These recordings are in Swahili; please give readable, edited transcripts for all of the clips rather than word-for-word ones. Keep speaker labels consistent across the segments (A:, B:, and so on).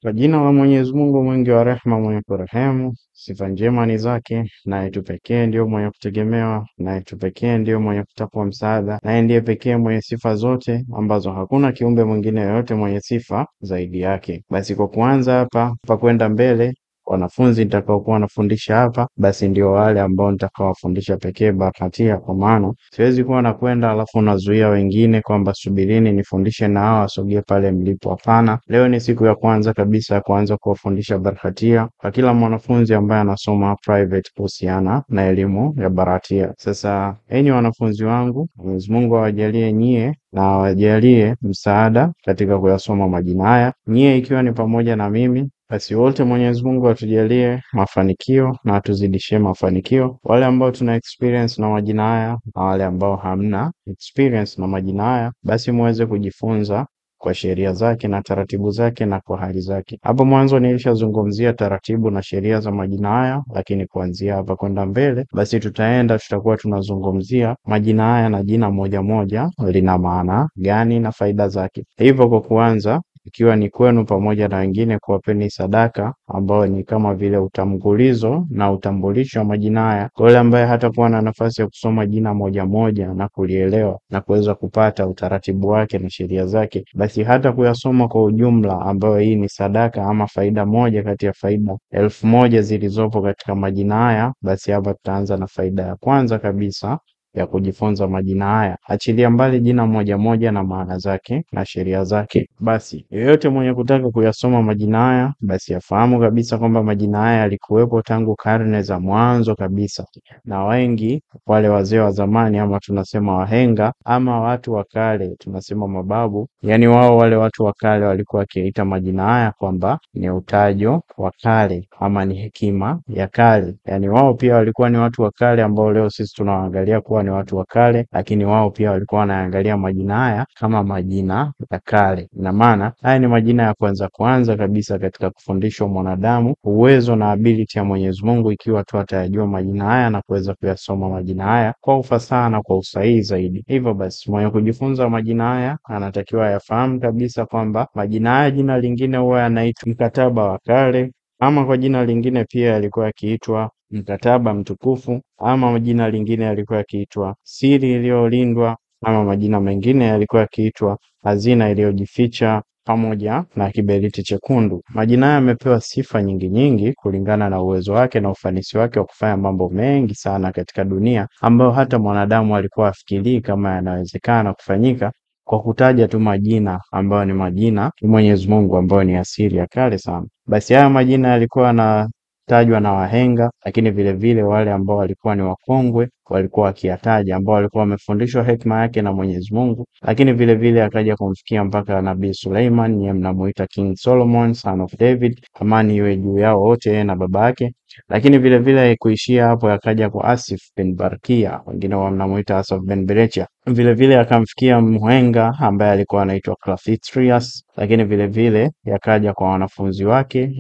A: Kwa jina la Mwenyezi Mungu mwingi wa rehema mwenye kurehemu, sifa njema ni zake, naye tu pekee ndio mwenye kutegemewa, naye tu pekee ndio mwenye kutakwa msaada, naye ndiye pekee mwenye sifa zote ambazo hakuna kiumbe mwingine yoyote mwenye sifa zaidi yake. Basi kwa kuanza hapa pa kwenda mbele, wanafunzi nitakaokuwa wanafundisha hapa basi ndio wale ambao nitakaowafundisha pekee Baratia, kwa maana siwezi kuwa nakwenda alafu nazuia wengine kwamba subirini nifundishe na hao wasogee pale mlipo. Hapana, leo ni siku ya kwanza kabisa ya kuanza kuwafundisha Baratia kwa kila mwanafunzi ambaye anasoma private kuhusiana na elimu ya Baratia. Sasa enyi wanafunzi wangu, Mwenyezi Mungu awajalie nyie na awajalie msaada katika kuyasoma majina haya, nyie ikiwa ni pamoja na mimi. Basi wote Mwenyezi Mungu atujalie mafanikio na atuzidishie mafanikio. Wale ambao tuna experience na majina haya na wale ambao hamna experience na majina haya, basi muweze kujifunza kwa sheria zake na taratibu zake na kwa hali zake. Hapo mwanzo nilishazungumzia taratibu na sheria za majina haya, lakini kuanzia hapa kwenda mbele basi tutakuwa tunazungumzia majina haya na jina moja moja lina maana gani na faida zake. Hivyo kwa kuanza, ikiwa ni kwenu pamoja na wengine kuwapeni sadaka ambao ni kama vile utambulizo na utambulisho wa majina haya, kwa yule ambaye hatakuwa na nafasi ya kusoma jina moja moja na kulielewa na kuweza kupata utaratibu wake na sheria zake, basi hata kuyasoma kwa ujumla, ambayo hii ni sadaka ama faida moja kati ya faida 1000 zilizopo katika majina haya. Basi hapa tutaanza na faida ya kwanza kabisa ya kujifunza majina haya, achilia mbali jina moja moja na maana zake na sheria zake. Basi yeyote mwenye kutaka kuyasoma majina haya basi afahamu kabisa kwamba majina haya yalikuwepo tangu karne za mwanzo kabisa, na wengi wale wazee wa zamani ama tunasema wahenga ama watu wa kale tunasema mababu, yani wao wale watu wa kale walikuwa wakiita majina haya kwamba ni utajo wa kale ama ni hekima ya kale. Yani wao pia walikuwa ni watu wa kale ambao leo sisi tunawaangalia kuwa ni watu wa kale, lakini wao pia walikuwa wanaangalia majina haya kama majina ya kale. Na maana haya ni majina ya kwanza kabisa katika kufundishwa mwanadamu uwezo na ability ya Mwenyezi Mungu, ikiwa tu atayajua majina haya na kuweza kuyasoma majina haya kwa ufasaha na kwa usahihi zaidi. Hivyo basi mwenye kujifunza majina haya anatakiwa yafahamu kabisa kwamba majina haya jina lingine huwa yanaitwa mkataba wa kale, ama kwa jina lingine pia yalikuwa yakiitwa mkataba mtukufu, ama majina lingine yalikuwa yakiitwa siri iliyolindwa, ama majina mengine yalikuwa yakiitwa hazina iliyojificha, pamoja na kiberiti chekundu. Majina haya yamepewa sifa nyingi kulingana na uwezo wake na ufanisi wake wa kufanya mambo mengi sana katika dunia ambayo hata mwanadamu alikuwa afikirii kama yanawezekana kufanyika, kwa kutaja tu majina ambayo ni majina ya Mwenyezi Mungu ambayo ni asili ya kale sana. Basi haya majina yalikuwa tajwa na wahenga, lakini vile vile wale ambao walikuwa ni wakongwe walikuwa wakiyataja, ambao walikuwa wamefundishwa hekima yake na Mwenyezi Mungu, lakini vile vile akaja kumfikia mpaka Nabii Suleiman, yeye mnamuita King Solomon son of David, amani iwe juu yao wote na baba yake. Lakini vile vile kuishia hapo akaja kwa Asif bin Barkia, wengine wanamuita Asaf bin Berechia. Vile vile akamfikia mhenga ambaye alikuwa anaitwa Clathitrius, lakini vile vile yakaja kwa wanafunzi wake,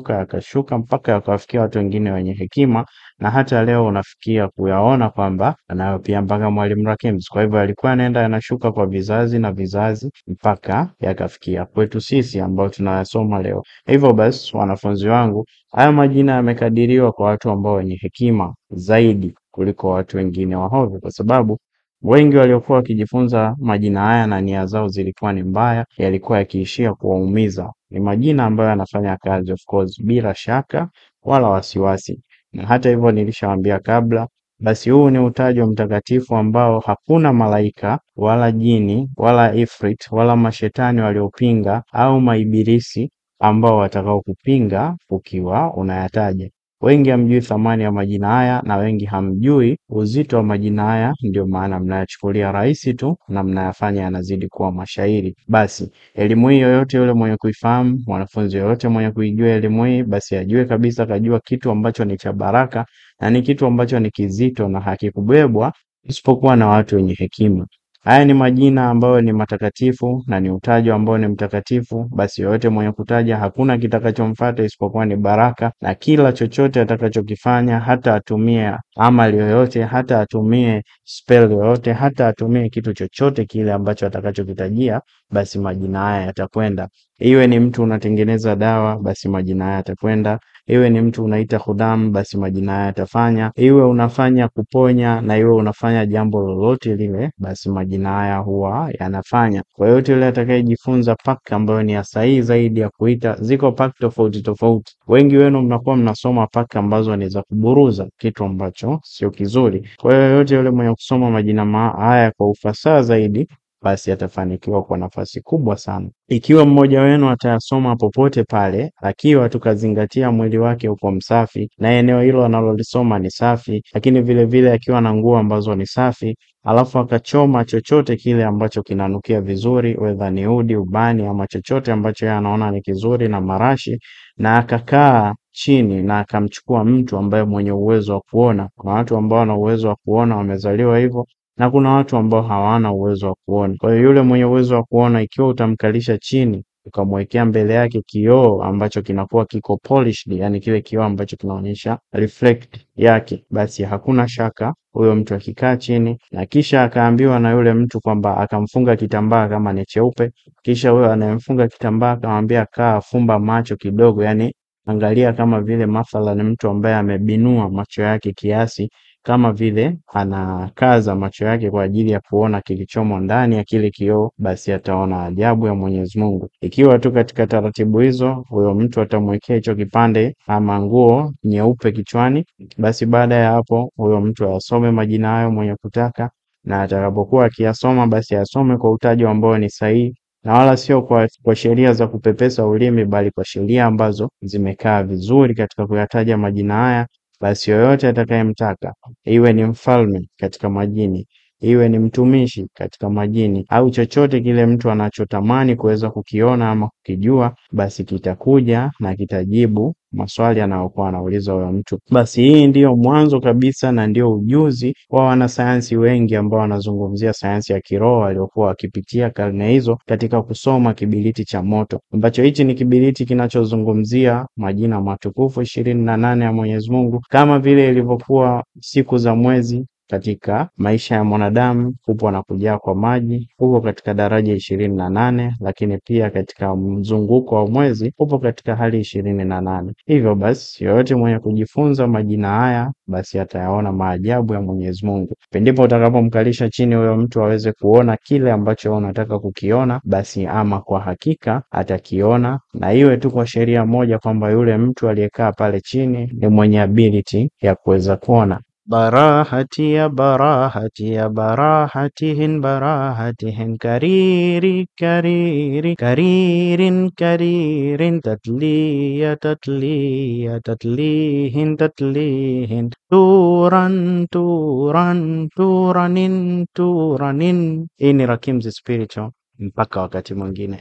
A: yakashuka mpaka yakawafikia watu wengine wenye hekima, na hata leo unafikia kuyaona kwamba anayo pia mpaka Mwalimu Rakims. Kwa hivyo alikuwa anaenda yanashuka kwa vizazi na vizazi mpaka yakafikia kwetu sisi ambao tunayasoma leo. Hivyo basi wanafunzi wangu, haya majina yamekadiriwa kwa watu ambao wenye hekima zaidi kuliko watu wengine wahovyo, kwa sababu wengi waliokuwa wakijifunza majina haya na nia zao zilikuwa ni mbaya, yalikuwa yakiishia kuwaumiza. Ni majina ambayo yanafanya kazi of course bila shaka wala wasiwasi. Na hata hivyo nilishawaambia kabla, basi huu ni utajo mtakatifu ambao hakuna malaika wala jini wala ifrit wala mashetani waliopinga au maibilisi ambao watakao kupinga ukiwa unayataja. Wengi hamjui thamani ya majina haya na wengi hamjui uzito wa majina haya, ndio maana mnayachukulia rahisi tu na mnayafanya yanazidi kuwa mashairi. Basi elimu hii yoyote yule mwenye kuifahamu, mwanafunzi yoyote mwenye kuijua elimu hii, basi ajue kabisa, kajua kitu ambacho ni cha baraka na ni kitu ambacho ni kizito na hakikubebwa isipokuwa na watu wenye hekima. Haya ni majina ambayo ni matakatifu na ni utajo ambao ni mtakatifu. Basi yoyote mwenye kutaja hakuna kitakachomfuata isipokuwa ni baraka, na kila chochote atakachokifanya, hata atumie amali yoyote, hata atumie spell yoyote, hata atumie kitu chochote kile ambacho atakachokitajia, basi majina haya yatakwenda. Iwe ni mtu unatengeneza dawa, basi majina haya yatakwenda. Iwe ni mtu unaita khudam, basi majina haya yatafanya. Iwe unafanya kuponya na iwe unafanya jambo lolote lile, basi majina haya huwa yanafanya. Kwa hiyo yule atakayejifunza pack ambayo ni sahihi zaidi ya kuita, ziko pack tofauti tofauti. Wengi wenu mnakuwa mnasoma pack ambazo ni za kuburuza, kitu ambacho sio kizuri. Kwa hiyo yote yule mwenye kusoma majina haya kwa ufasaha zaidi, basi atafanikiwa kwa nafasi kubwa sana. Ikiwa mmoja wenu atayasoma popote pale, akiwa tukazingatia mwili wake uko msafi na eneo hilo analolisoma ni safi, lakini vile vile akiwa na nguo ambazo ni safi, alafu akachoma chochote kile ambacho kinanukia vizuri, whether ni udi, ubani ama chochote ambacho yeye anaona ni kizuri na marashi, na akakaa chini na akamchukua mtu ambaye mwenye uwezo wa kuona. Kuna watu ambao wana uwezo wa kuona, wamezaliwa hivyo, na kuna watu ambao hawana uwezo wa kuona. Kwa hiyo yule mwenye uwezo wa kuona, ikiwa utamkalisha chini, ukamwekea mbele yake kioo ambacho kinakuwa kiko polished, yani kile kioo ambacho kinaonyesha reflect yake, basi hakuna shaka huyo mtu akikaa chini, na kisha akaambiwa na yule mtu kwamba akamfunga kitambaa kama ni cheupe, kisha huyo anayemfunga kitambaa akamwambia kaa fumba macho kidogo, yani angalia kama vile mathalan mtu ambaye amebinua macho yake kiasi, kama vile anakaza macho yake kwa ajili ya kuona kilichomo ndani ya kile kioo, basi ataona ajabu ya Mwenyezi Mungu. Ikiwa tu katika taratibu hizo, huyo mtu atamwekea hicho kipande ama nguo nyeupe kichwani, basi baada ya hapo huyo mtu asome majina hayo mwenye kutaka, na atakapokuwa akiyasoma basi asome kwa utaji ambao ni sahihi, na wala sio kwa sheria za kupepesa ulimi, bali kwa sheria ambazo zimekaa vizuri katika kuyataja majina haya. Basi yoyote atakayemtaka, iwe ni mfalme katika majini, iwe ni mtumishi katika majini, au chochote kile mtu anachotamani kuweza kukiona ama kukijua, basi kitakuja na kitajibu maswali anayokuwa anauliza huyo mtu. Basi hii ndiyo mwanzo kabisa na ndio ujuzi wa wanasayansi wengi ambao wanazungumzia sayansi ya kiroho waliokuwa wakipitia karne hizo katika kusoma kibiriti cha moto, ambacho hichi ni kibiriti kinachozungumzia majina matukufu 28 ya Mwenyezi Mungu, kama vile ilivyokuwa siku za mwezi katika maisha ya mwanadamu kupo na kujaa kwa maji, huko katika daraja 28, lakini pia katika mzunguko wa mwezi upo katika hali 28. Hivyo basi yoyote mwenye kujifunza majina haya, basi atayaona maajabu ya Mwenyezi Mungu. Pendipo utakapomkalisha chini huyo mtu aweze kuona kile ambacho unataka kukiona, basi ama kwa hakika atakiona, na iwe tu kwa sheria moja kwamba yule mtu aliyekaa pale chini ni mwenye ability ya kuweza kuona. Barahati ya barahati ya barahatihin barahatihin kariri kariri karirin karirin tatliya tatliya tatlihin tatlihin turan turan turanin turanin. Hii ni Rakimz Spiritual, mpaka wakati mwingine.